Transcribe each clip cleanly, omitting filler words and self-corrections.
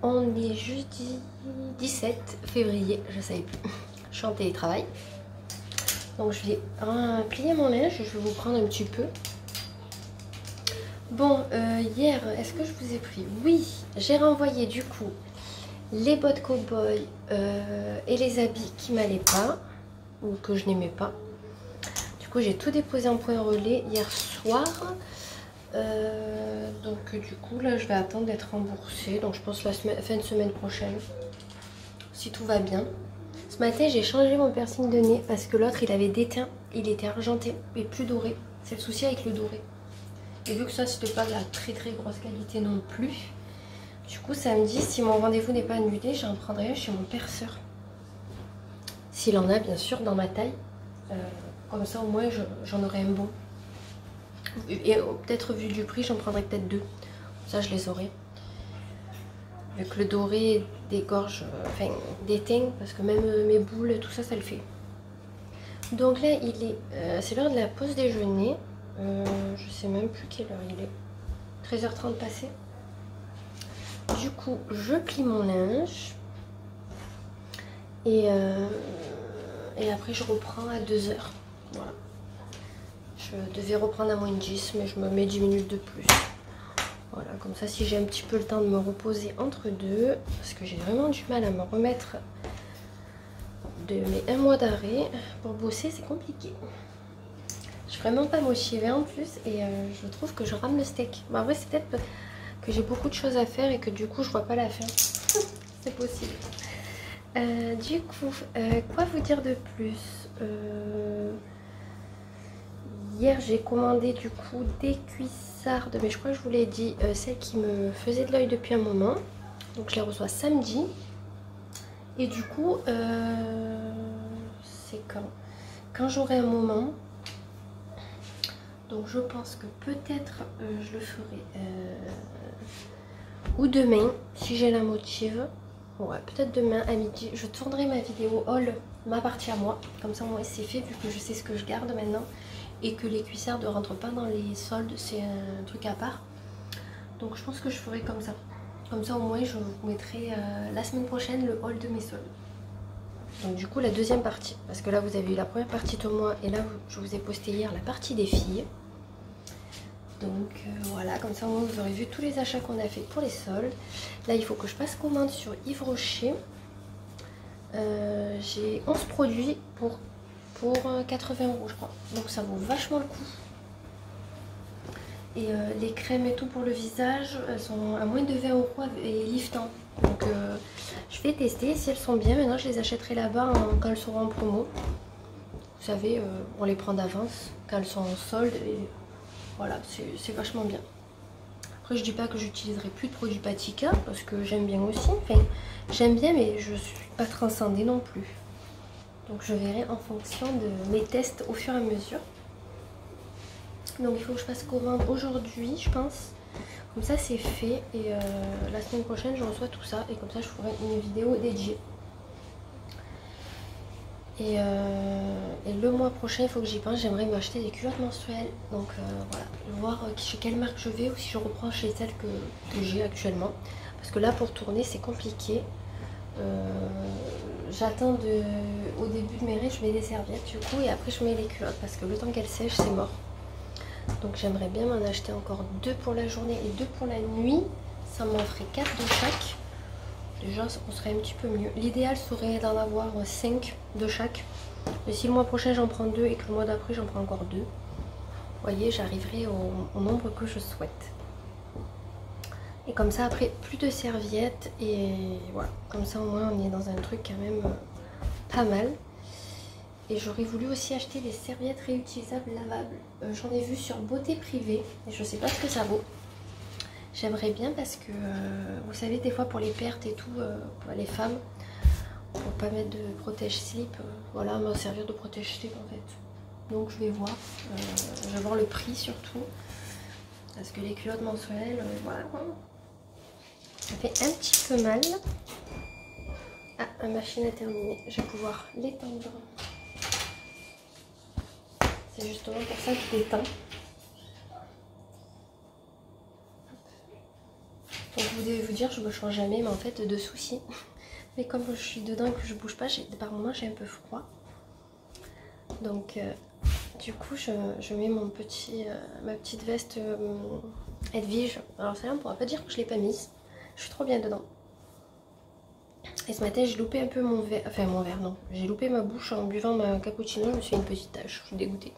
On est jeudi 17 février, je savais plus. Je suis en télétravail. Donc je vais plier mon linge, je vais vous prendre un petit peu. Bon, hier, est-ce que je vous ai pris? Oui, j'ai renvoyé du coup les bottes cow-boy et les habits qui m'allaient pas, ou que je n'aimais pas. Du coup, j'ai tout déposé en point relais hier soir. Donc du coup, là, je vais attendre d'être remboursée. Donc je pense la fin de semaine prochaine, si tout va bien. Ce matin, j'ai changé mon piercing de nez parce que l'autre, il avait déteint. Il était argenté et plus doré. C'est le souci avec le doré. Et vu que ça, c'était pas de la très grosse qualité non plus. Du coup, samedi, si mon rendez-vous n'est pas annulé, j'en prendrai un chez mon perceur. S'il en a, bien sûr, dans ma taille. Comme ça, au moins, j'en aurai un bon. Et peut-être vu du prix, j'en prendrai peut-être deux. Ça, je les aurai. Vu que le doré dégorge, enfin, déteint, parce que même mes boules, tout ça, ça le fait. Donc là, c'est l'heure de la pause déjeuner. Je sais même plus quelle heure il est. 13h30 passé. Du coup, je plie mon linge. Et après, je reprends à 2h. Voilà. Je devais reprendre à moins de 10, mais je me mets 10 minutes de plus. Voilà, comme ça, si j'ai un petit peu le temps de me reposer entre deux, parce que j'ai vraiment du mal à me remettre de mes 1 mois d'arrêt. Pour bosser, c'est compliqué. Je suis vraiment pas motivée en plus, et je trouve que je rame le steak. Bon, en vrai, c'est peut-être que j'ai beaucoup de choses à faire et que du coup, je vois pas la fin. C'est possible. Du coup, quoi vous dire de plus? Hier, j'ai commandé du coup des cuissardes, mais je crois que je vous l'ai dit, celles qui me faisaient de l'œil depuis un moment. Donc je les reçois samedi. Et du coup, c'est quand j'aurai un moment. Donc je pense que peut-être je le ferai ou demain, si j'ai la motive. Ouais, peut-être demain à midi, je tournerai ma vidéo haul, ma partie à moi. Comme ça, moi, c'est fait, vu que je sais ce que je garde maintenant. Et que les cuissardes ne rentrent pas dans les soldes, c'est un truc à part. Donc je pense que je ferai comme ça. Comme ça, au moins, je vous mettrai la semaine prochaine le haul de mes soldes. Donc du coup, la deuxième partie. Parce que là, vous avez eu la première partie de moi. Et là, je vous ai posté hier la partie des filles. Donc voilà, comme ça, au moins, vous aurez vu tous les achats qu'on a fait pour les soldes. Là, il faut que je passe commande sur Yves Rocher. J'ai 11 produits pour 80 € je crois. Donc ça vaut vachement le coup. Et les crèmes et tout pour le visage, elles sont à moins de 20 € et liftant. Donc je vais tester si elles sont bien. Maintenant je les achèterai là-bas quand elles seront en promo. Vous savez, on les prend d'avance quand elles sont en solde. Et voilà, c'est vachement bien. Après je dis pas que j'utiliserai plus de produits Patika parce que j'aime bien aussi. Enfin, j'aime bien mais je suis pas transcendée non plus. Donc je verrai en fonction de mes tests au fur et à mesure. Donc il faut que je fasse commande aujourd'hui, je pense. Comme ça c'est fait. Et la semaine prochaine je reçois tout ça. Et comme ça je ferai une vidéo dédiée. Et le mois prochain, il faut que j'y pense. J'aimerais m'acheter des culottes menstruelles. Donc voilà, voir chez quelle marque je vais ou si je reprends chez celle que j'ai actuellement. Parce que là pour tourner c'est compliqué. J'attends au début de mes règles, je mets des serviettes du coup et après je mets les culottes parce que le temps qu'elles sèchent c'est mort. Donc j'aimerais bien m'en acheter encore 2 pour la journée et 2 pour la nuit. Ça m'en ferait 4 de chaque. Déjà on serait un petit peu mieux. L'idéal serait d'en avoir 5 de chaque. Mais si le mois prochain j'en prends 2 et que le mois d'après j'en prends encore 2, vous voyez, j'arriverai au nombre que je souhaite. Et comme ça après plus de serviettes et voilà, comme ça au moins on est dans un truc quand même pas mal. Et j'aurais voulu aussi acheter des serviettes réutilisables lavables. J'en ai vu sur Beauté Privée et je sais pas ce que ça vaut. J'aimerais bien parce que vous savez des fois pour les pertes et tout, pour les femmes, pour pas mettre de protège-slip, voilà, me servir de protège-slip en fait. Donc je vais voir, je vais voir le prix surtout. Parce que les culottes mensuelles, voilà. Ça fait un petit peu mal. Ah, ma machine a terminé. Je vais pouvoir l'étendre. C'est justement pour ça que je l'éteins. Donc vous devez vous dire, je me change jamais, mais en fait, de soucis. Mais comme je suis dedans et que je bouge pas, par moments j'ai un peu froid. Donc, du coup, je mets mon ma petite veste Edwige. Alors, celle-là, on pourra pas dire que je l'ai pas mise. Je suis trop bien dedans. Et ce matin, j'ai loupé un peu mon verre. Enfin, mon verre, non. J'ai loupé ma bouche en buvant ma cappuccino. Je me suis fait une petite tache. Je suis dégoûtée.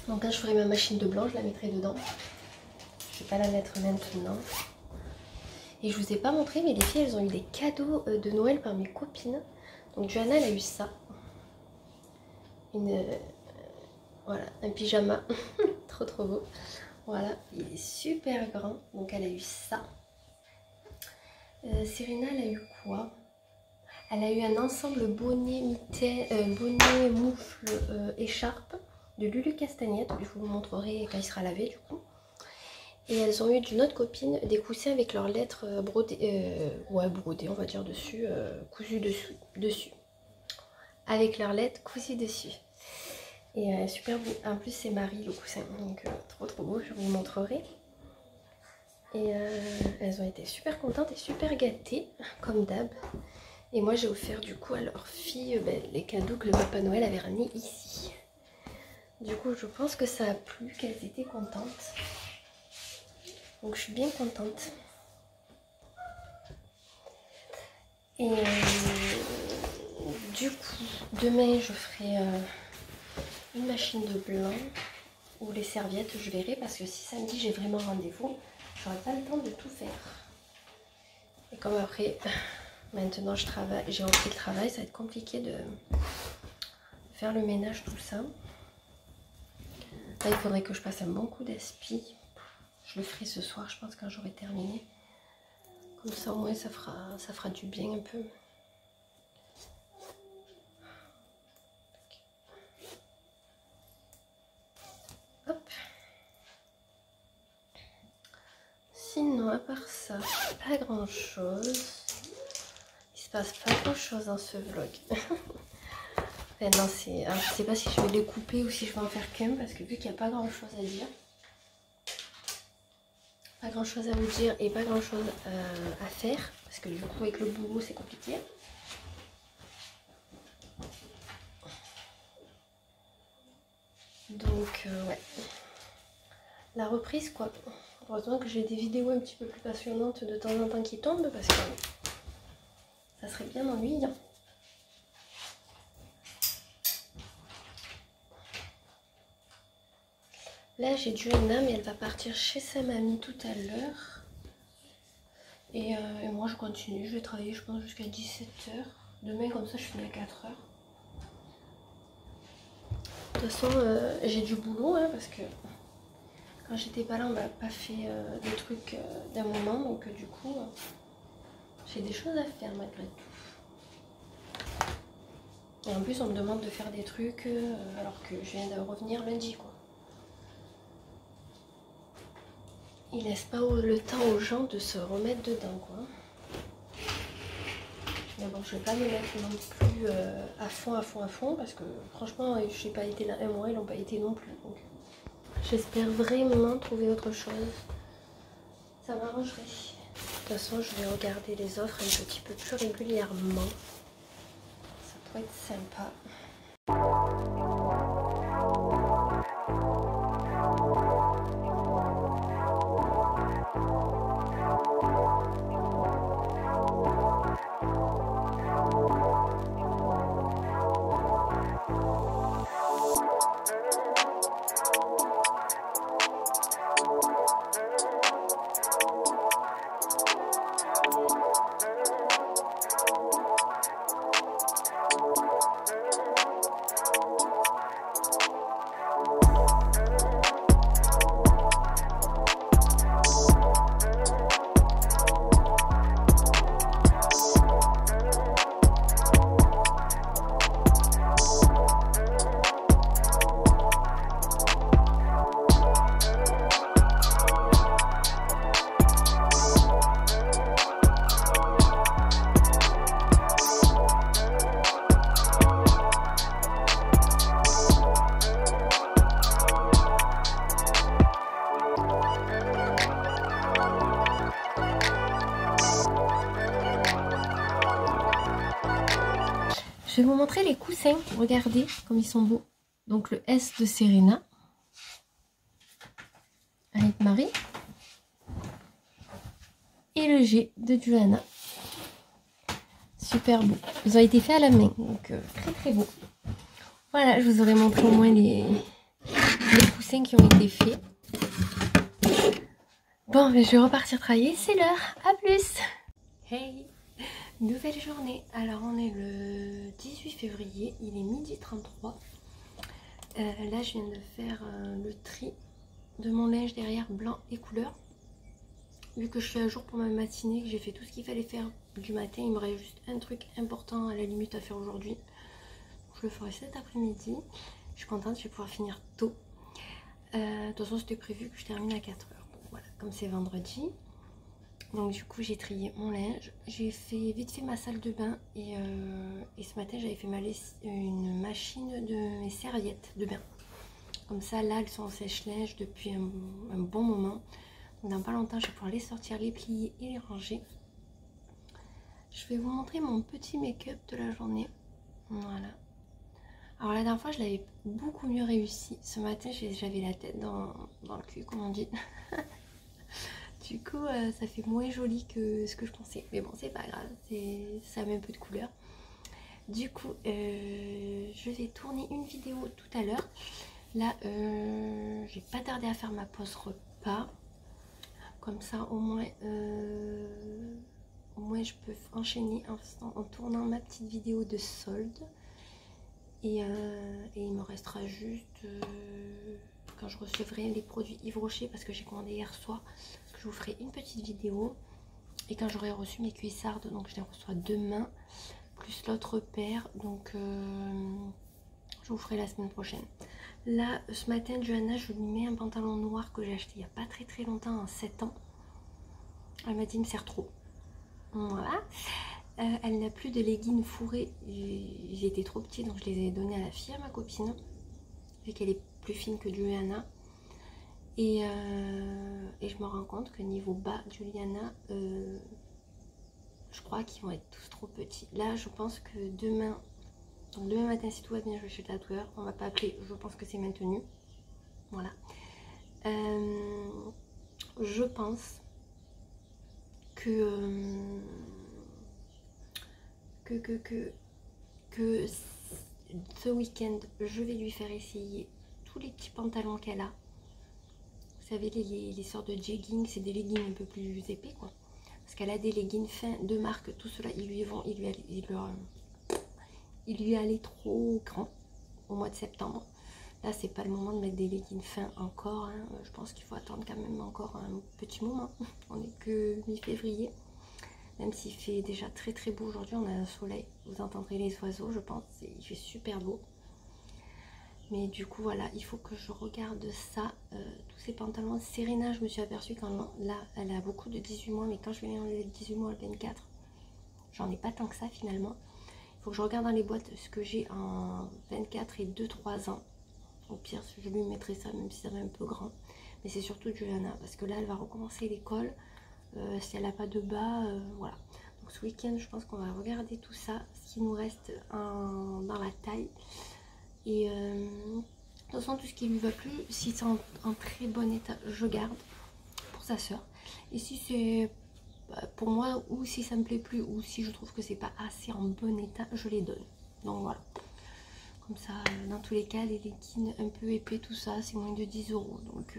Donc, quand je ferai ma machine de blanc, je la mettrai dedans. Je vais pas la mettre maintenant. Et je vous ai pas montré, mais les filles, elles ont eu des cadeaux de Noël par mes copines. Donc, Johanna, elle a eu ça. Voilà, un pyjama. Trop, trop beau. Voilà, il est super grand. Donc, elle a eu ça. Serena, elle a eu quoi? Elle a eu un ensemble bonnet, bonnet, moufle, écharpe de Lulu Castagnette. Je vous le montrerai quand il sera lavé du coup. Et elles ont eu d'une autre copine des coussins avec leurs lettres brodées, ouais brodées on va dire dessus, cousues dessus. Avec leurs lettres cousues dessus. Et super beau. En plus c'est Marie le coussin, donc trop trop beau, je vous le montrerai. Et elles ont été super contentes et super gâtées, comme d'hab. Et moi j'ai offert du coup à leur fille les cadeaux que le Papa Noël avait ramenés ici. Du coup je pense que ça a plu, qu'elles étaient contentes. Donc je suis bien contente. Et du coup demain je ferai une machine de blanc ou les serviettes, je verrai, parce que si samedi j'ai vraiment rendez-vous, j'aurai pas le temps de tout faire. Et comme après maintenant je travaille, j'ai repris le travail, ça va être compliqué de faire le ménage, tout ça. Là il faudrait que je passe un bon coup d'aspi. Je le ferai ce soir, je pense, quand j'aurai terminé. Comme ça au moins ça fera du bien un peu. Hop. Sinon à part ça, pas grand chose. Il se passe pas grand chose dans ce vlog. Enfin, non, alors, je sais pas si je vais les couper ou si je vais en faire qu'un, parce que vu qu'il n'y a pas grand chose à dire. Pas grand chose à vous dire et pas grand chose à faire, parce que du coup avec le boulot c'est compliqué. Donc ouais, la reprise quoi. Heureusement que j'ai des vidéos un petit peu plus passionnantes de temps en temps qui tombent, parce que ça serait bien ennuyant. Là j'ai Johanna, mais elle va partir chez sa mamie tout à l'heure. Et moi je continue, je vais travailler je pense jusqu'à 17 h. Demain comme ça je finis à 4 h. De toute façon j'ai du boulot hein, parce que quand j'étais pas là on m'a pas fait des trucs d'un moment. Donc du coup j'ai des choses à faire malgré tout. Et en plus on me demande de faire des trucs alors que je viens de revenir lundi quoi. Il laisse pas le temps aux gens de se remettre dedans quoi. Mais bon, je vais pas me mettre non plus à fond parce que franchement, je n'ai pas été là un mois, ils n'ont pas été non plus. Donc j'espère vraiment trouver autre chose. Ça m'arrangerait. De toute façon, je vais regarder les offres un petit peu plus régulièrement. Ça pourrait être sympa. Je vais vous montrer les coussins. Regardez comme ils sont beaux. Donc le S de Serena. Avec Marie. Et le G de Johanna. Super beau. Ils ont été faits à la main. Donc très très beau. Voilà, je vous aurais montré au moins les coussins qui ont été faits. Bon, mais je vais repartir travailler. C'est l'heure. À plus. Hey, nouvelle journée. Alors on est le 18 février. Il est 12h33. Là, je viens de faire le tri de mon linge derrière blanc et couleur. Vu que je suis à jour pour ma matinée, que j'ai fait tout ce qu'il fallait faire du matin, il me reste juste un truc important à la limite à faire aujourd'hui. Je le ferai cet après-midi. Je suis contente, je vais pouvoir finir tôt. De toute façon, c'était prévu que je termine à 4h. Donc voilà, comme c'est vendredi. Donc du coup, j'ai trié mon linge. J'ai fait vite fait ma salle de bain. Et ce matin, j'avais fait une machine de mes serviettes de bain. Comme ça, là, elles sont en sèche-linge depuis un bon moment. Donc, dans pas longtemps, je vais pouvoir les sortir, les plier et les ranger. Je vais vous montrer mon petit make-up de la journée. Voilà. Alors la dernière fois, je l'avais beaucoup mieux réussi. Ce matin, j'avais la tête dans le cul, comme on dit. Du coup, ça fait moins joli que ce que je pensais. Mais bon, c'est pas grave, ça met un peu de couleur. Du coup, je vais tourner une vidéo tout à l'heure. Là, j'ai pas tardé à faire ma pause repas. Comme ça, au moins je peux enchaîner en tournant ma petite vidéo de solde. Et il me restera juste quand je recevrai les produits Yves Rocher, parce que j'ai commandé hier soir, je vous ferai une petite vidéo. Et quand j'aurai reçu mes cuissardes, donc je les reçois demain, plus l'autre paire, donc je vous ferai la semaine prochaine. Là, ce matin, Johanna, je lui mets un pantalon noir que j'ai acheté il n'y a pas très longtemps, en 7 ans. Elle m'a dit, il me sert trop. Voilà. Elle n'a plus de leggings fourrés. Ils étaient trop petits, donc je les ai donnés à la fille, à ma copine, vu qu'elle est plus fine que Juliana. Et je me rends compte que niveau bas, Juliana, je crois qu'ils vont être tous trop petits. Là, je pense que demain matin, si tout va bien, je vais chez le tatoueur. On va pas appeler, je pense que c'est maintenu. Voilà. Je pense que ce week-end, je vais lui faire essayer tous les petits pantalons qu'elle a. Vous savez, les sortes de jeggings, c'est des leggings un peu plus épais, quoi. Parce qu'elle a des leggings fins de marque, tout cela, il lui allait trop grand au mois de septembre. Là, c'est pas le moment de mettre des leggings fins encore, hein. Je pense qu'il faut attendre quand même encore un petit moment. On est que mi-février. Même s'il fait déjà très beau aujourd'hui, on a un soleil. Vous entendrez les oiseaux, je pense. Il fait super beau. Mais du coup, voilà, il faut que je regarde ça. Tous ces pantalons. Serena, je me suis aperçue quand là, elle a beaucoup de 18 mois. Mais quand je vais enlever le 18 mois, le 24, j'en ai pas tant que ça finalement. Il faut que je regarde dans les boîtes ce que j'ai en 24 et 2-3 ans. Au pire, je lui mettrai ça, même si ça va un peu grand. Mais c'est surtout Juliana, parce que là, elle va recommencer l'école. Si elle n'a pas de bas, voilà. Donc ce week-end, je pense qu'on va regarder tout ça, ce qui nous reste dans la taille. Et de toute façon, tout ce qui lui va plus, si c'est en très bon état, je garde pour sa soeur. Et si c'est pour moi, ou si ça me plaît plus, ou si je trouve que c'est pas assez en bon état, je les donne. Donc voilà. Comme ça, dans tous les cas, les leggings un peu épais, tout ça, c'est moins de 10 €. Donc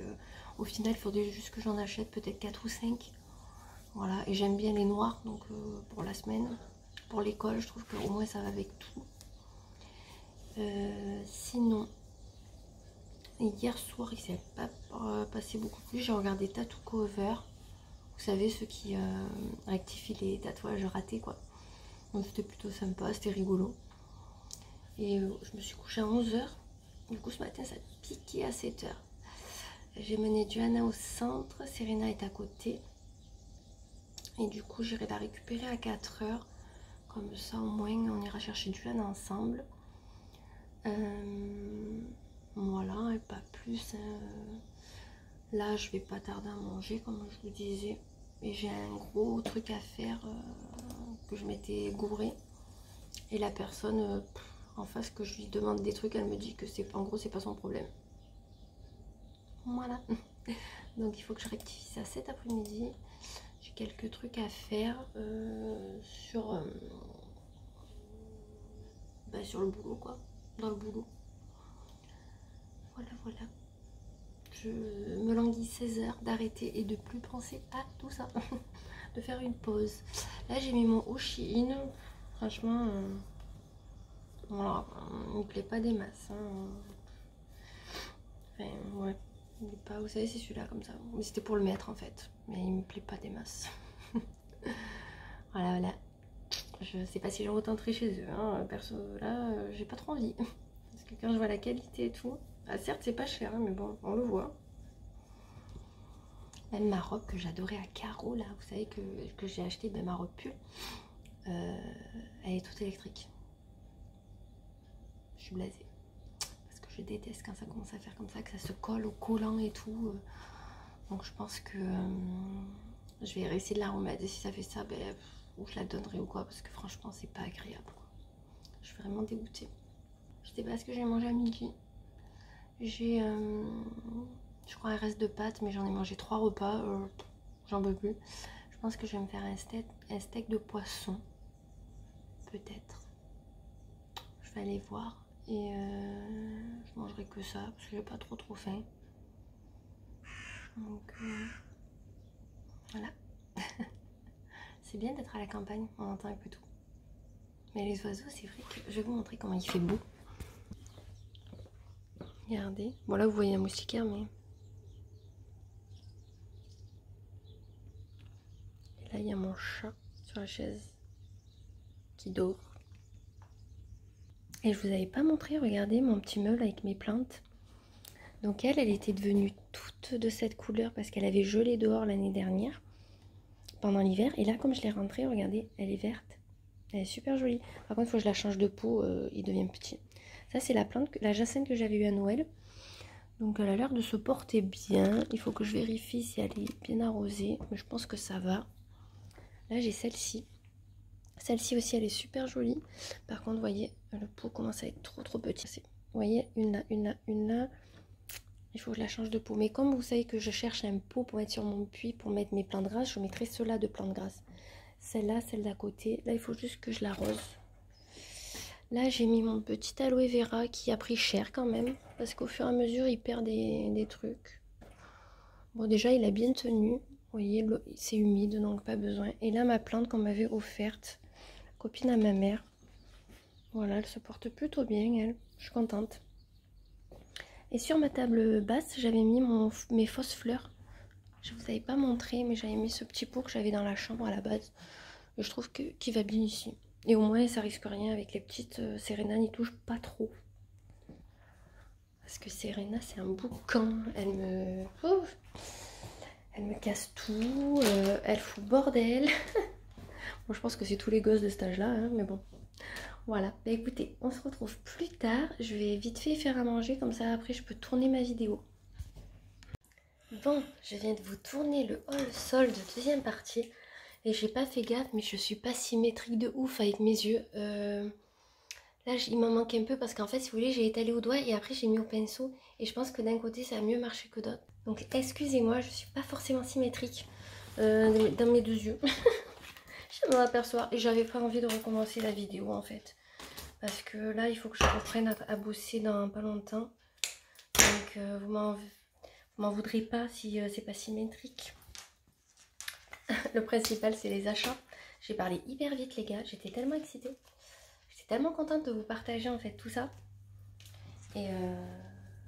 au final, il faudrait juste que j'en achète peut-être 4 ou 5. Voilà, et j'aime bien les noirs, donc pour la semaine. Pour l'école, je trouve qu'au moins ça va avec tout. Sinon, hier soir, il s'est pas passé beaucoup plus. J'ai regardé Tattoo Cover. Vous savez, ceux qui rectifient les tatouages ratés, quoi. Donc c'était plutôt sympa, c'était rigolo. Et je me suis couchée à 11 h. Du coup, ce matin, ça piquait à 7 h. J'ai mené Johanna au centre, Serena est à côté. Et du coup, j'irai la récupérer à 4 h. Comme ça, au moins, on ira chercher Johanna ensemble. Voilà, et pas plus. Là, je vais pas tarder à manger, comme je vous disais. Et j'ai un gros truc à faire que je m'étais gouré. Et la personne en face que je lui demande des trucs, elle me dit que c'est en gros c'est pas son problème. Voilà. Donc il faut que je rectifie ça cet après-midi. J'ai quelques trucs à faire sur sur le boulot quoi. Dans le boulot. Voilà, voilà. Je me languis 16 heures d'arrêter et de plus penser à tout ça. De faire une pause. Là j'ai mis mon Oshin. Franchement, voilà, il me plaît pas des masses. Hein. Enfin, ouais. Il est pas, vous savez, c'est celui-là comme ça. Mais c'était pour le mettre en fait. Mais il me plaît pas des masses. Voilà, voilà. Je sais pas si je retenterai chez eux. Hein. Perso, là, j'ai pas trop envie. Parce que quand je vois la qualité et tout, ah, certes, c'est pas cher, hein, mais bon, on le voit. Même ma robe que j'adorais à carreaux, là, vous savez, que j'ai acheté, ben, ma robe pull, elle est toute électrique. Je suis blasée. Parce que je déteste quand ça commence à faire comme ça, que ça se colle au collant et tout. Donc je pense que je vais essayer de la remettre. Et si ça fait ça, ben, ou je la donnerai ou quoi. Parce que franchement, c'est pas agréable. Quoi. Je suis vraiment dégoûtée. Je sais pas ce que j'ai mangé à midi. J'ai, je crois, un reste de pâtes, mais j'en ai mangé 3 repas. J'en peux plus. Je pense que je vais me faire un steak de poisson. Peut-être. Je vais aller voir. Et je mangerai que ça, parce que j'ai pas trop faim. Donc voilà. C'est bien d'être à la campagne, on entend un peu tout. Mais les oiseaux, c'est vrai que je vais vous montrer comment il fait beau. Regardez. Bon là vous voyez la moustiquaire, mais... Et là il y a mon chat sur la chaise qui dort. Et je vous avais pas montré, regardez mon petit meuble avec mes plantes. Donc elle était devenue toute de cette couleur parce qu'elle avait gelé dehors l'année dernière, pendant l'hiver. Et là comme je l'ai rentrée, regardez, elle est verte. Elle est super jolie. Par contre il faut que je la change de pot, il devient petit. Ça c'est la plante, la jacinthe que j'avais eue à Noël. Donc elle a l'air de se porter bien. Il faut que je vérifie si elle est bien arrosée. Mais je pense que ça va. Là j'ai celle-ci. Celle-ci aussi elle est super jolie. Par contre vous voyez le pot commence à être trop petit. Vous voyez une là, une là, une là. Il faut que je la change de pot. Mais comme vous savez que je cherche un pot pour mettre sur mon puits pour mettre mes plantes grasses, je mettrai ceux-là de plantes grasses. Celle-là, celle d'à côté. Là il faut juste que je l'arrose. Là j'ai mis mon petit aloe vera qui a pris cher quand même. Parce qu'au fur et à mesure il perd des trucs. Bon déjà il a bien tenu. Vous voyez c'est humide donc pas besoin. Et là ma plante qu'on m'avait offerte. Copine à ma mère. Voilà elle se porte plutôt bien elle. Je suis contente. Et sur ma table basse j'avais mis mes fausses fleurs. Je vous avais pas montré mais j'avais mis ce petit pot que j'avais dans la chambre à la base. Et je trouve qu'il va bien ici. Et au moins ça risque rien avec les petites. Serena n'y touche pas trop. Parce que Serena c'est un boucan. Elle me casse tout. Elle fout le bordel. Bon je pense que c'est tous les gosses de cet âge là. Hein, mais bon. Voilà. Bah écoutez on se retrouve plus tard. Je vais vite fait faire à manger. Comme ça après je peux tourner ma vidéo. Bon je viens de vous tourner le haul solde deuxième partie. Et j'ai pas fait gaffe mais je suis pas symétrique de ouf avec mes yeux. Là, il m'en manque un peu parce qu'en fait, si vous voulez, j'ai étalé au doigt et après j'ai mis au pinceau. Et je pense que d'un côté, ça a mieux marché que d'autre. Donc, excusez-moi, je suis pas forcément symétrique dans mes deux yeux. Je m'en aperçois. Et j'avais pas envie de recommencer la vidéo en fait. Parce que là, il faut que je reprenne à bosser dans pas longtemps. Donc, vous m'en voudrez pas si c'est pas symétrique. Le principal, c'est les achats. J'ai parlé hyper vite, les gars. J'étais tellement excitée. Tellement contente de vous partager en fait tout ça. Et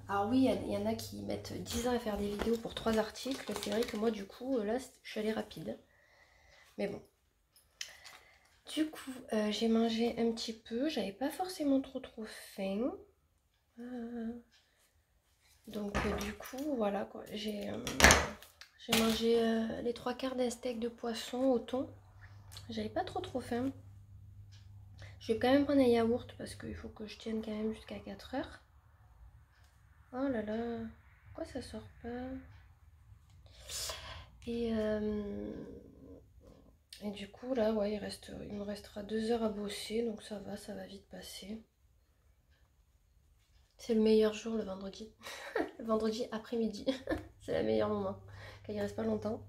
alors oui, il y en a qui mettent 10 ans à faire des vidéos pour 3 articles. C'est vrai que moi du coup, là, je suis allée rapide. Mais bon. Du coup, j'ai mangé un petit peu. J'avais pas forcément trop faim. Donc du coup, voilà quoi. J'ai mangé les 3/4 d'un steak de poisson au thon. J'avais pas trop faim. Je vais quand même prendre un yaourt parce qu'il faut que je tienne quand même jusqu'à 4 heures. Oh là là, pourquoi ça sort pas? Et Et du coup, là, ouais, il me restera 2 heures à bosser, donc ça va vite passer. C'est le meilleur jour, le vendredi. Le vendredi après-midi. C'est le meilleur moment. Quand il reste pas longtemps.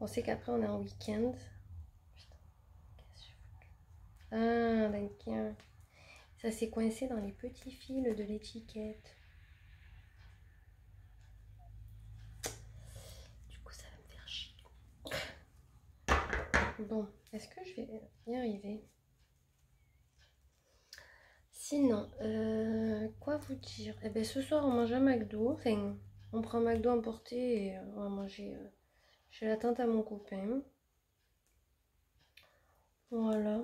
On sait qu'après, on est en week-end. Ah, d'accord. Ça s'est coincé dans les petits fils de l'étiquette. Du coup, ça va me faire chier. Bon, est-ce que je vais y arriver? Sinon, quoi vous dire? Eh bien, ce soir, on mange un McDo. Enfin, on prend un McDo emporté et on va manger chez la tante à mon copain. Voilà.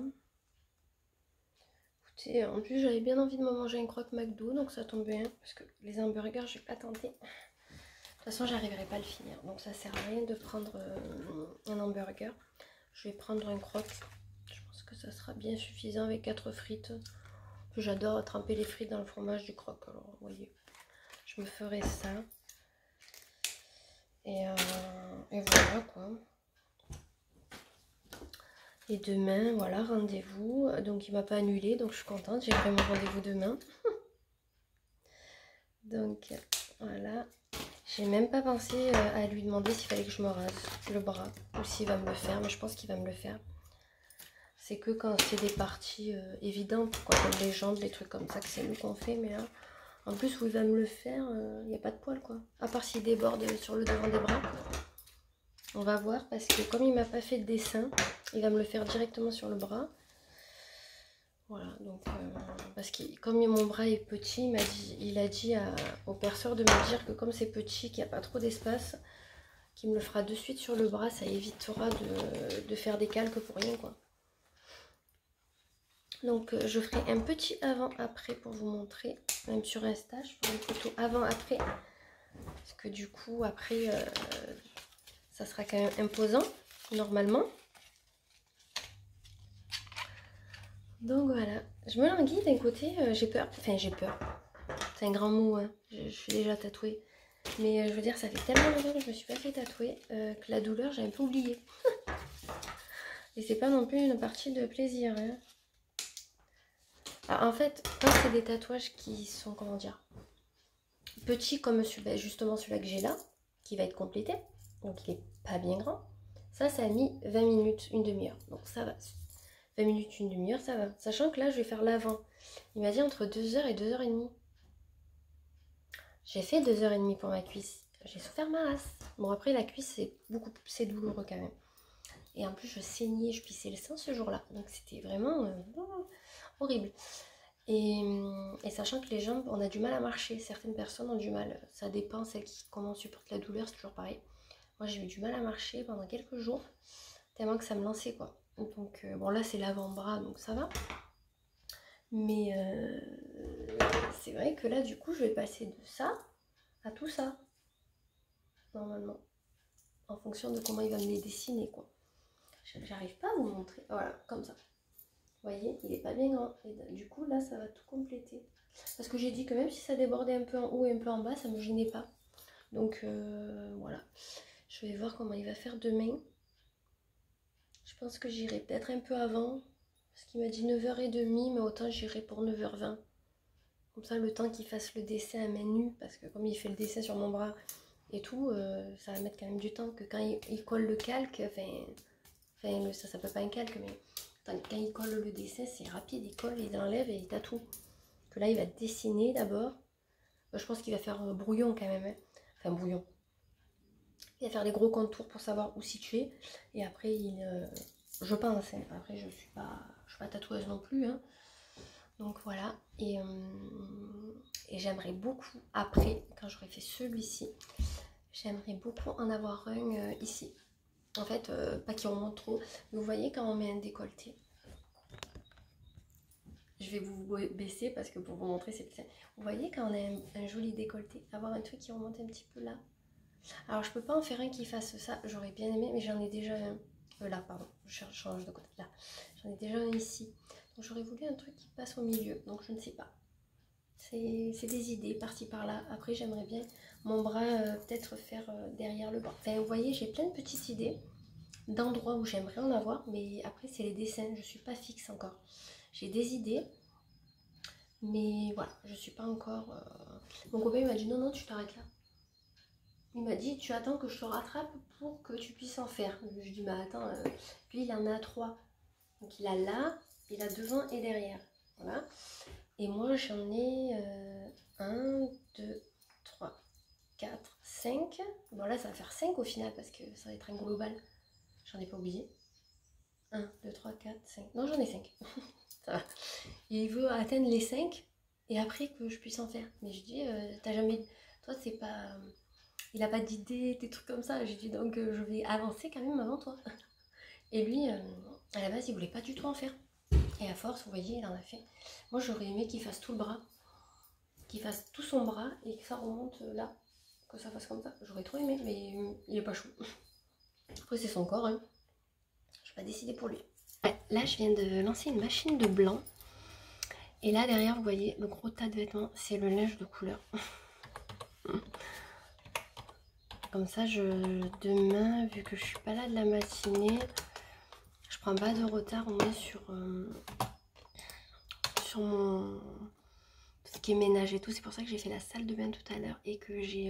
Écoutez, en plus, j'avais bien envie de me manger un croque McDo, donc ça tombe bien. Parce que les hamburgers, j'ai pas tenté. De toute façon, j'arriverai pas à le finir. Donc, ça sert à rien de prendre un hamburger. Je vais prendre un croque. Je pense que ça sera bien suffisant avec 4 frites. J'adore tremper les frites dans le fromage du croque. Alors, vous voyez, je me ferai ça. Et voilà quoi. Et demain, voilà, rendez-vous. Donc, il m'a pas annulé, donc je suis contente. J'ai vraiment rendez-vous demain. Donc, voilà. J'ai même pas pensé à lui demander s'il fallait que je me rase le bras ou s'il va me le faire, mais je pense qu'il va me le faire. C'est que quand c'est des parties évidentes, quoi, comme les jambes, des trucs comme ça, que c'est nous qu'on fait, mais là, en plus où il va me le faire, il n'y a pas de poils, quoi. À part s'il déborde sur le devant des bras. On va voir, parce que comme il m'a pas fait de dessin, il va me le faire directement sur le bras. Voilà, donc parce que comme mon bras est petit, il a dit au perceur de me dire que comme c'est petit, qu'il n'y a pas trop d'espace, qu'il me le fera de suite sur le bras, ça évitera de faire des calques pour rien, quoi. Donc je ferai un petit avant-après pour vous montrer, même sur Insta, je ferai une photo avant-après, parce que du coup après ça sera quand même imposant normalement. Donc voilà, je me languis d'un côté, j'ai peur, enfin j'ai peur, c'est un grand mot, hein. Je suis déjà tatouée, mais je veux dire ça fait tellement longtemps que je me suis pas fait tatouer que la douleur j'ai un peu oublié. Et c'est pas non plus une partie de plaisir, hein. Alors, en fait, quand c'est des tatouages qui sont, comment dire, petits comme justement celui-là que j'ai là, qui va être complété, donc il est pas bien grand, ça a mis 20 minutes, une demi-heure, donc ça va. 20 minutes, une demi-heure, ça va. Sachant que là, je vais faire l'avant. Il m'a dit entre 2 heures et 2 h 30. J'ai fait 2 h 30 pour ma cuisse. J'ai souffert ma race. Bon, après, la cuisse, c'est douloureux quand même. Et en plus, je saignais, je pissais le sang ce jour-là. Donc, c'était vraiment horrible. Et sachant que les jambes, on a du mal à marcher. Certaines personnes ont du mal. Ça dépend, comment supportent la douleur, c'est toujours pareil. Moi, j'ai eu du mal à marcher pendant quelques jours. Tellement que ça me lançait, quoi. Donc, bon, là, c'est l'avant-bras, donc ça va. Mais c'est vrai que là, du coup, je vais passer de ça à tout ça, normalement. En fonction de comment il va me les dessiner, quoi. J'arrive pas à vous montrer. Voilà, comme ça. Vous voyez, il est pas bien grand. Et du coup, là, ça va tout compléter. Parce que j'ai dit que même si ça débordait un peu en haut et un peu en bas, ça me gênait pas. Donc, voilà. Je vais voir comment il va faire demain. Je pense que j'irai peut-être un peu avant. Parce qu'il m'a dit 9 h 30, mais autant j'irai pour 9 h 20. Comme ça, le temps qu'il fasse le dessin à main nue, parce que comme il fait le dessin sur mon bras et tout, ça va mettre quand même du temps. Que quand il colle le calque, ça s'appelle pas un calque, mais quand il colle le dessin, c'est rapide, il colle, il enlève et il tatoue. Que là, il va dessiner d'abord. Je pense qu'il va faire brouillon quand même, hein. Enfin, brouillon. Il va faire des gros contours pour savoir où situer. Et après, je pense, hein. Après, je suis pas tatoueuse non plus, hein. Donc voilà, et j'aimerais beaucoup, après, quand j'aurai fait celui-ci, j'aimerais beaucoup en avoir un ici. En fait, pas qu'il remonte trop, mais vous voyez quand on met un décolleté, je vais vous baisser parce que pour vous montrer, c'est plus simple. Vous voyez quand on a un joli décolleté, avoir un truc qui remonte un petit peu là. Alors je peux pas en faire un qui fasse ça, j'aurais bien aimé, mais j'en ai déjà un. Là, pardon, je change de côté, là. J'en ai déjà un ici. Donc j'aurais voulu un truc qui passe au milieu, donc je ne sais pas. C'est des idées, par-ci par-là. Après, j'aimerais bien mon bras peut-être faire derrière le bras. Enfin, vous voyez, j'ai plein de petites idées. d'endroits où j'aimerais en avoir, mais après c'est les dessins, je suis pas fixe encore. J'ai des idées, mais voilà, je suis pas encore... Mon copain il m'a dit non, non, tu t'arrêtes là. Il m'a dit tu attends que je te rattrape pour que tu puisses en faire. Je lui ai dit mais attends, lui il en a 3. Donc il a là, il a devant et derrière. Voilà. Et moi j'en ai 1, 2, 3, 4, 5. Bon là ça va faire 5 au final parce que ça va être un global. J'en ai pas oublié. 1, 2, 3, 4, 5. Non j'en ai 5. Ça va. Il veut atteindre les 5 et après que je puisse en faire. Mais je dis, t'as jamais... Toi c'est pas... Il a pas d'idée, des trucs comme ça. J'ai dit donc je vais avancer quand même avant toi. Et lui, à la base il voulait pas du tout en faire. Et à force, vous voyez, il en a fait. Moi j'aurais aimé qu'il fasse tout le bras. Qu'il fasse tout son bras et que ça remonte là. Que ça fasse comme ça. J'aurais trop aimé, mais il est pas chaud. Après c'est son corps, hein. Je vais pas décider pour lui. Ouais, là je viens de lancer une machine de blanc. Et là derrière vous voyez le gros tas de vêtements, c'est le linge de couleur. Comme ça demain, vu que je suis pas là de la matinée, je prends pas de retard au moins sur mon... ce qui est ménage et tout. C'est pour ça que j'ai fait la salle de bain tout à l'heure et que j'ai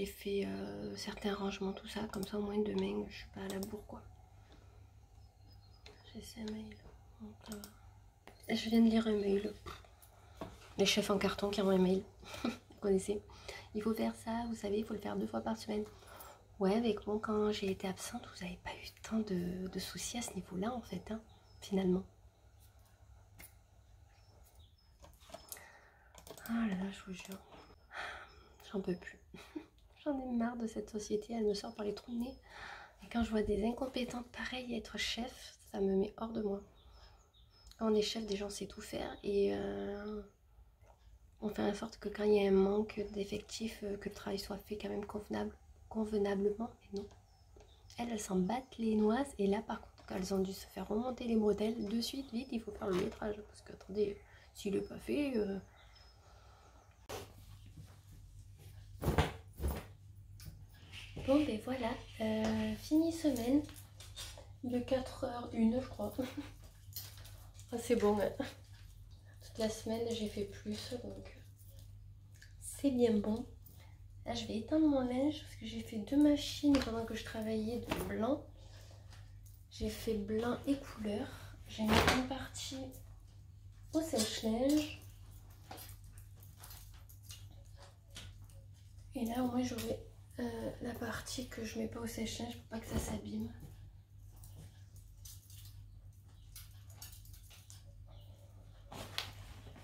fait certains rangements, tout ça. Comme ça au moins demain je suis pas à la bourre quoi. J'ai 5 mails. Donc, ça va. Je viens de lire un mail. Les chefs en carton qui ont un mail. Vous connaissez. Il faut faire ça, vous savez, il faut le faire 2 fois par semaine. Ouais, avec moi quand j'ai été absente, vous n'avez pas eu tant de soucis à ce niveau-là en fait, hein, finalement. Ah là là, je vous jure. J'en peux plus. J'en ai marre de cette société, elle me sort par les trous de nez. Et quand je vois des incompétentes pareilles être chef, ça me met hors de moi. Quand on est chef, déjà on sait tout faire et on fait en sorte que quand il y a un manque d'effectifs, que le travail soit fait quand même convenablement. Et non. Elles s'en battent les noises et là par contre, elles ont dû se faire remonter les bretelles de suite, vite, il faut faire le métrage. Parce que attendez, s'il n'est pas fait... Bon ben voilà, fini semaine de 4h01 je crois. Ah, c'est bon, hein. Toute la semaine j'ai fait plus donc c'est bien bon. Là je vais éteindre mon linge parce que j'ai fait 2 machines pendant que je travaillais de blanc. J'ai fait blanc et couleur. J'ai mis une partie au sèche-linge. Et là au moins j'aurai la partie que je mets pas au sèche-linge pour pas que ça s'abîme.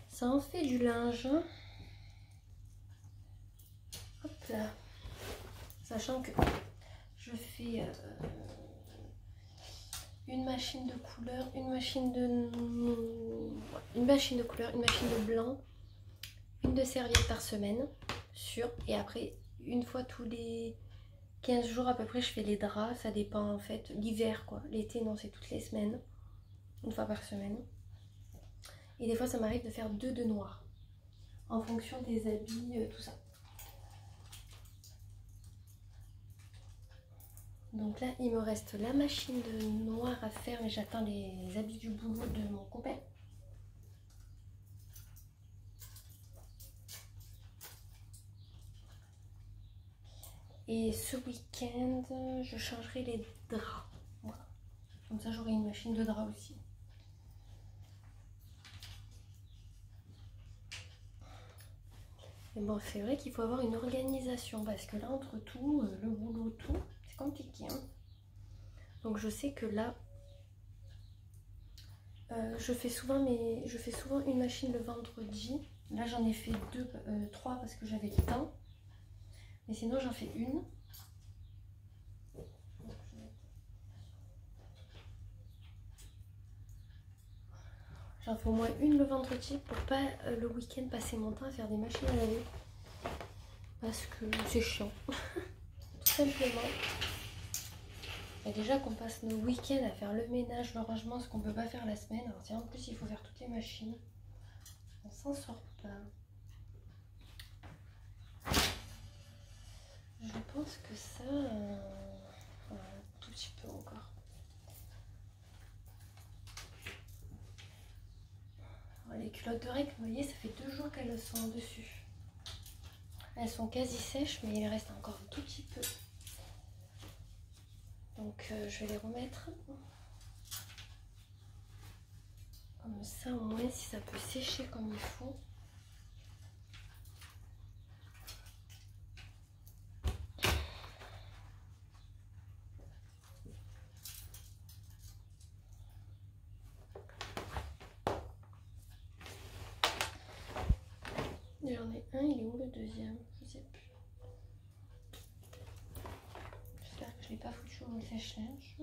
Ça en fait du linge. Hop là. Sachant que je fais une machine de couleur, une machine de couleur, une machine de blanc, une de serviette par semaine, sûr. Et après, une fois tous les 15 jours à peu près, je fais les draps. Ça dépend en fait. L'hiver quoi. L'été, non, c'est toutes les semaines. Une fois par semaine. Et des fois, ça m'arrive de faire 2 de noir. En fonction des habits, tout ça. Donc là, il me reste la machine de noir à faire, mais j'attends les habits du boulot de mon copain. Et ce week-end, je changerai les draps. Voilà. Comme ça, j'aurai une machine de draps aussi. Mais bon, c'est vrai qu'il faut avoir une organisation parce que là, entre tout, le boulot, tout, c'est compliqué. Hein. Donc je sais que là, je fais souvent une machine le vendredi. Là, j'en ai fait 3 parce que j'avais le temps. Mais sinon, j'en fais une. J'en fais au moins une le vendredi pour pas le week-end passer mon temps à faire des machines à laver. Parce que c'est chiant. Tout simplement. Et déjà qu'on passe nos week-ends à faire le ménage, le rangement, ce qu'on peut pas faire la semaine. Alors tiens, en plus il faut faire toutes les machines. On s'en sort pas. Je pense que ça, voilà, un tout petit peu encore. Alors, les culottes de règles, vous voyez, ça fait 2 jours qu'elles sont dessus. Elles sont quasi sèches, mais il reste encore un tout petit peu. Donc je vais les remettre. Comme ça, au moins, si ça peut sécher comme il faut. J'en ai un, il est où le deuxième? Je sais plus. J'espère que je ne l'ai pas foutu au sèche-linge.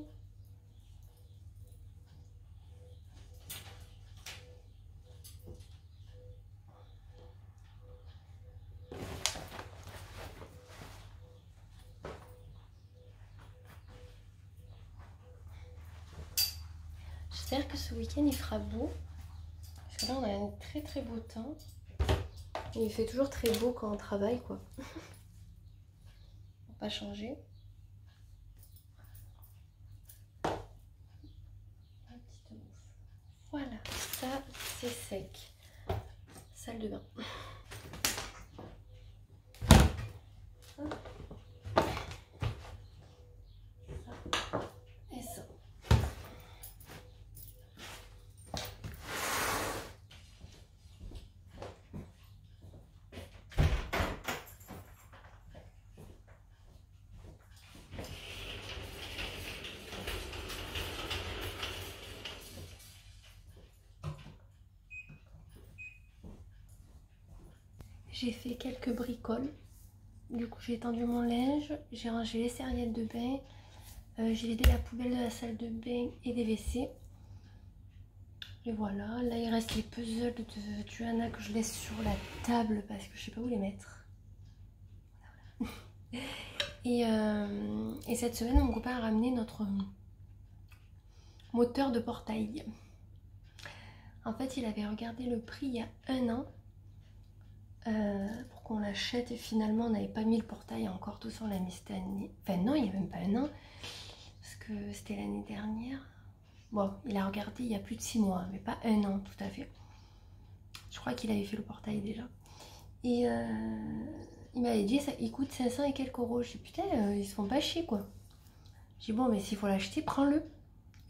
J'espère que ce week-end il fera beau. Parce que là on a un très très beau temps. Et il fait toujours très beau quand on travaille quoi. Pour pas changer. Voilà, ça c'est sec. Salle de bain. Et ça. J'ai fait quelques bricoles. Du coup, j'ai étendu mon linge, j'ai rangé les serviettes de bain, j'ai vidé la poubelle de la salle de bain et des WC. Et voilà, là il reste les puzzles de Johanna que je laisse sur la table parce que je sais pas où les mettre. Et cette semaine, mon copain a ramené notre moteur de portail. En fait, il avait regardé le prix il y a 1 an. Pour qu'on l'achète et finalement on n'avait pas mis le portail encore, tout ça on l'a mis cette année. Enfin non, il n'y a même pas 1 an parce que c'était l'année dernière. Bon, il a regardé il y a plus de 6 mois, mais pas 1 an tout à fait. Je crois qu'il avait fait le portail déjà. Et il m'avait dit ça, il coûte 500 et quelques euros. J'ai dit putain, ils se font pas chier quoi. J'ai dit bon, mais s'il faut l'acheter, prends-le.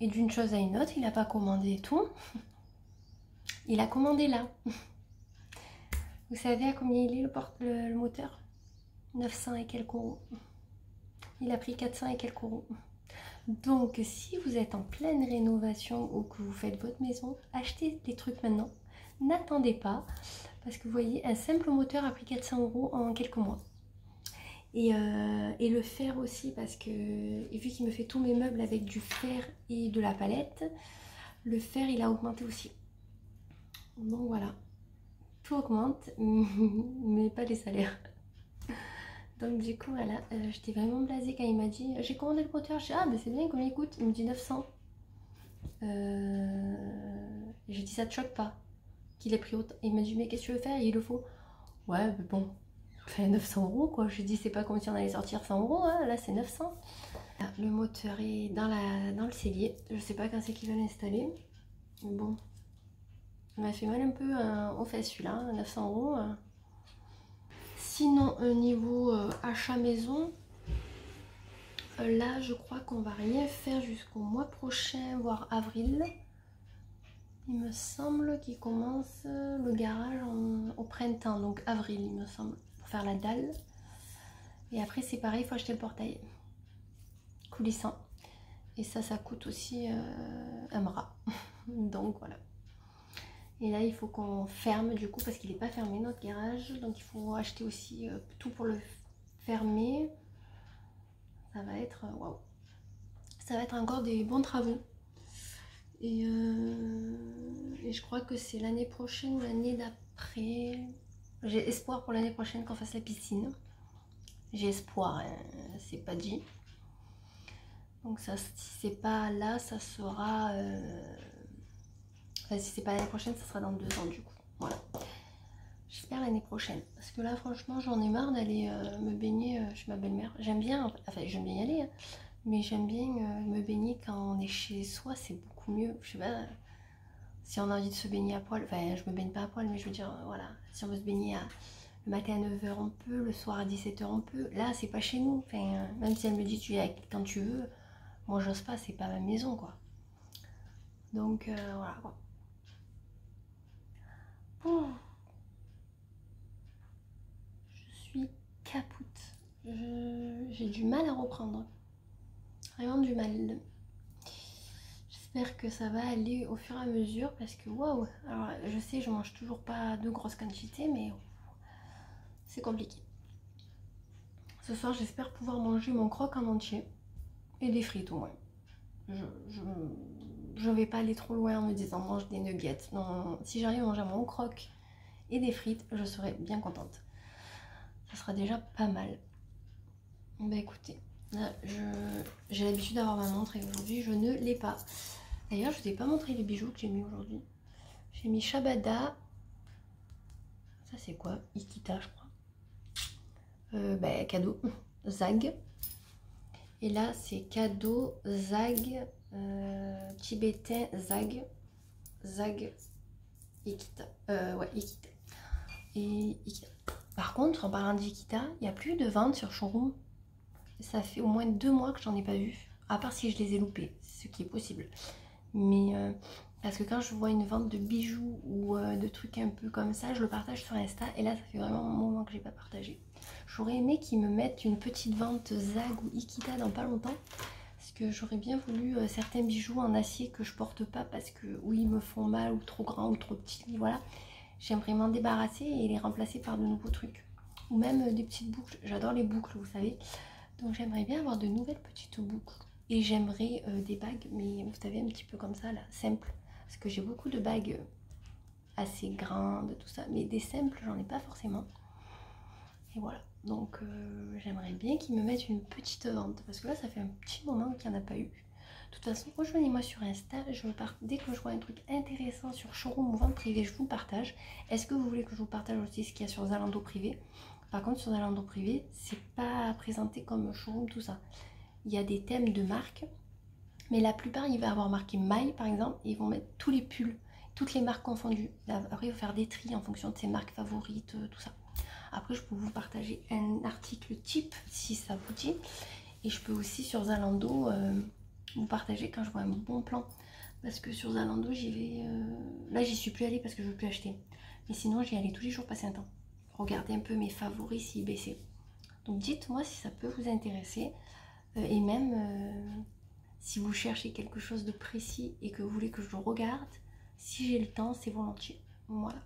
Et d'une chose à une autre, il n'a pas commandé et tout. Il a commandé là. Vous savez à combien il est le moteur? 900 et quelques euros. Il a pris 400 et quelques euros. Donc si vous êtes en pleine rénovation ou que vous faites votre maison, achetez des trucs maintenant. N'attendez pas. Parce que vous voyez, un simple moteur a pris 400 euros en quelques mois. Et le fer aussi, parce que vu qu'il me fait tous mes meubles avec du fer et de la palette, le fer il a augmenté aussi. Donc voilà. Tout augmente, mais pas les salaires. Donc du coup voilà, j'étais vraiment blasée quand il m'a dit j'ai commandé le moteur. Je dis ah mais c'est bien, combien il coûte? Il me dit 900. J'ai dit ça te choque pas qu'il ait pris autant? Il m'a dit mais qu'est-ce que tu veux faire? Il le faut. Ouais mais bon, fait 900 euros quoi. Je dis c'est pas comme si on allait sortir 100 euros, hein. Là c'est 900. Le moteur est dans le cellier. Je sais pas quand c'est qu'il va l'installer. Mais bon, il m'a fait mal un peu au fait celui-là, 900 euros. Sinon, niveau achat maison, là je crois qu'on va rien faire jusqu'au mois prochain, voire avril. Il me semble qu'il commence le garage au printemps, donc avril il me semble, pour faire la dalle. Et après c'est pareil, il faut acheter le portail coulissant. Et ça coûte aussi un bras. Donc voilà. Et là il faut qu'on ferme du coup parce qu'il n'est pas fermé notre garage. Donc il faut acheter aussi tout pour le fermer. Ça va être waouh. Ça va être encore des bons travaux. Et je crois que c'est l'année prochaine ou l'année d'après. J'ai espoir pour l'année prochaine qu'on fasse la piscine. J'ai espoir, hein, c'est pas dit. Donc ça, si c'est pas là, ça sera... Enfin, si c'est pas l'année prochaine, ça sera dans 2 ans du coup. Voilà. J'espère l'année prochaine. Parce que là, franchement, j'en ai marre d'aller me baigner chez ma belle-mère. J'aime bien, enfin, j'aime bien y aller, hein, mais j'aime bien me baigner quand on est chez soi, c'est beaucoup mieux. Je sais pas, si on a envie de se baigner à poil, enfin, je me baigne pas à poil, mais je veux dire, voilà, si on veut se baigner le matin à 9h, on peut, le soir à 17h, on peut. Là, c'est pas chez nous. Enfin, même si elle me dit, tu viens quand tu veux, moi, j'ose pas, c'est pas ma maison, quoi. Donc, voilà, quoi. Oh. Je suis capoute. J'ai du mal à reprendre. Vraiment du mal. J'espère que ça va aller au fur et à mesure parce que waouh. Alors je sais, je mange toujours pas de grosses quantités, mais c'est compliqué. Ce soir, j'espère pouvoir manger mon croque en entier et des frites au moins. Je vais pas aller trop loin en me disant mange des nuggets. Non, si j'arrive à manger mon croque et des frites, je serai bien contente. Ça sera déjà pas mal. Bah écoutez, là j'ai l'habitude d'avoir ma montre et aujourd'hui je ne l'ai pas. D'ailleurs, je ne t'ai pas montré les bijoux que j'ai mis aujourd'hui. J'ai mis Shabada. Ça c'est quoi? Ikita je crois. Bah, cadeau. Zag. Et là c'est cadeau Zag tibétain Zag. Zag Ikita. Ouais, Ikita. Et Ikita. Par contre, en parlant d'Ikita, il n'y a plus de vente sur Showroom. Ça fait au moins 2 mois que j'en ai pas vu. À part si je les ai loupés, ce qui est possible. Mais parce que quand je vois une vente de bijoux ou de trucs un peu comme ça, je le partage sur Insta. Et là, ça fait vraiment un moment que j'ai pas partagé. J'aurais aimé qu'ils me mettent une petite vente Zag ou Ikita dans pas longtemps. Parce que j'aurais bien voulu certains bijoux en acier que je porte pas parce que ou ils me font mal ou trop grands ou trop petits. Voilà. J'aimerais m'en débarrasser et les remplacer par de nouveaux trucs. Ou même des petites boucles. J'adore les boucles, vous savez. Donc j'aimerais bien avoir de nouvelles petites boucles. Et j'aimerais des bagues, mais vous savez, un petit peu comme ça, là, simples. Parce que j'ai beaucoup de bagues assez grandes, tout ça. Mais des simples, j'en ai pas forcément. Et voilà. Donc j'aimerais bien qu'ils me mettent une petite vente. Parce que là, ça fait un petit moment qu'il n'y en a pas eu. De toute façon, rejoignez-moi sur Insta. Dès que je vois un truc intéressant sur Showroom ou vente privée, je vous partage. Est-ce que vous voulez que je vous partage aussi ce qu'il y a sur Zalando privé? Par contre, sur Zalando privé, c'est pas présenté comme Showroom, tout ça. Il y a des thèmes de marques, mais la plupart, il va avoir marqué My par exemple, et ils vont mettre tous les pulls, toutes les marques confondues. Après, il faut faire des tris en fonction de ses marques favorites, tout ça. Après, je peux vous partager un article type si ça vous dit, et je peux aussi sur Zalando vous partager quand je vois un bon plan. Parce que sur Zalando, j'y vais. Là, j'y suis plus allée parce que je veux plus acheter. Mais sinon, j'y allais tous les jours passer un temps. Regardez un peu mes favoris s'ils baissaient. Donc, dites-moi si ça peut vous intéresser. Et même si vous cherchez quelque chose de précis et que vous voulez que je le regarde, si j'ai le temps, c'est volontiers. Voilà.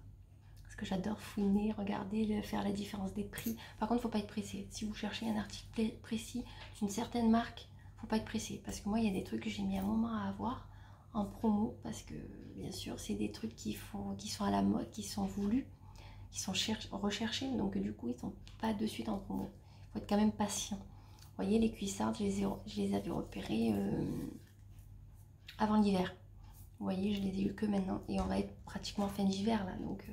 Parce que j'adore fouiner, regarder, faire la différence des prix. Par contre, faut pas être pressé. Si vous cherchez un article précis d'une certaine marque, faut pas être pressé. Parce que moi, il y a des trucs que j'ai mis un moment à avoir en promo. Parce que, bien sûr, c'est des trucs qui sont à la mode, qui sont voulus, qui sont recherchés. Donc, du coup, ils sont pas de suite en promo. Il faut être quand même patient. Vous voyez, les cuissardes, je les avais repérées avant l'hiver. Vous voyez, je les ai eu que maintenant. Et on va être pratiquement fin d'hiver là. Donc,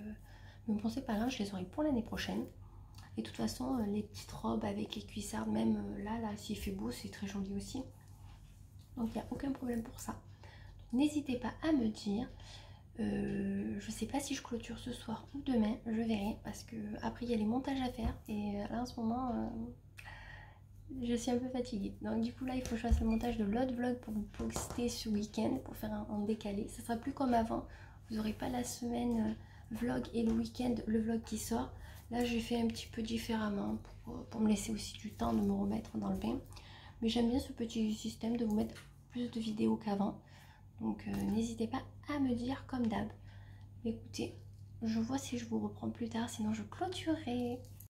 ne me pensez pas grave, je les aurai pour l'année prochaine. Et de toute façon, les petites robes avec les cuissardes, même là, s'il fait beau, c'est très joli aussi. Donc, il n'y a aucun problème pour ça. N'hésitez pas à me dire. Je sais pas si je clôture ce soir ou demain, je verrai. Parce que après, il y a les montages à faire. Et là, en ce moment... je suis un peu fatiguée. Donc du coup là il faut que je fasse le montage de l'autre vlog pour vous poster ce week-end, pour faire un décalé. Ça sera plus comme avant. Vous n'aurez pas la semaine vlog et le week-end le vlog qui sort. Là j'ai fait un petit peu différemment pour me laisser aussi du temps de me remettre dans le bain. Mais j'aime bien ce petit système de vous mettre plus de vidéos qu'avant. Donc n'hésitez pas à me dire comme d'hab. Écoutez, je vois si je vous reprends plus tard, sinon je clôturerai.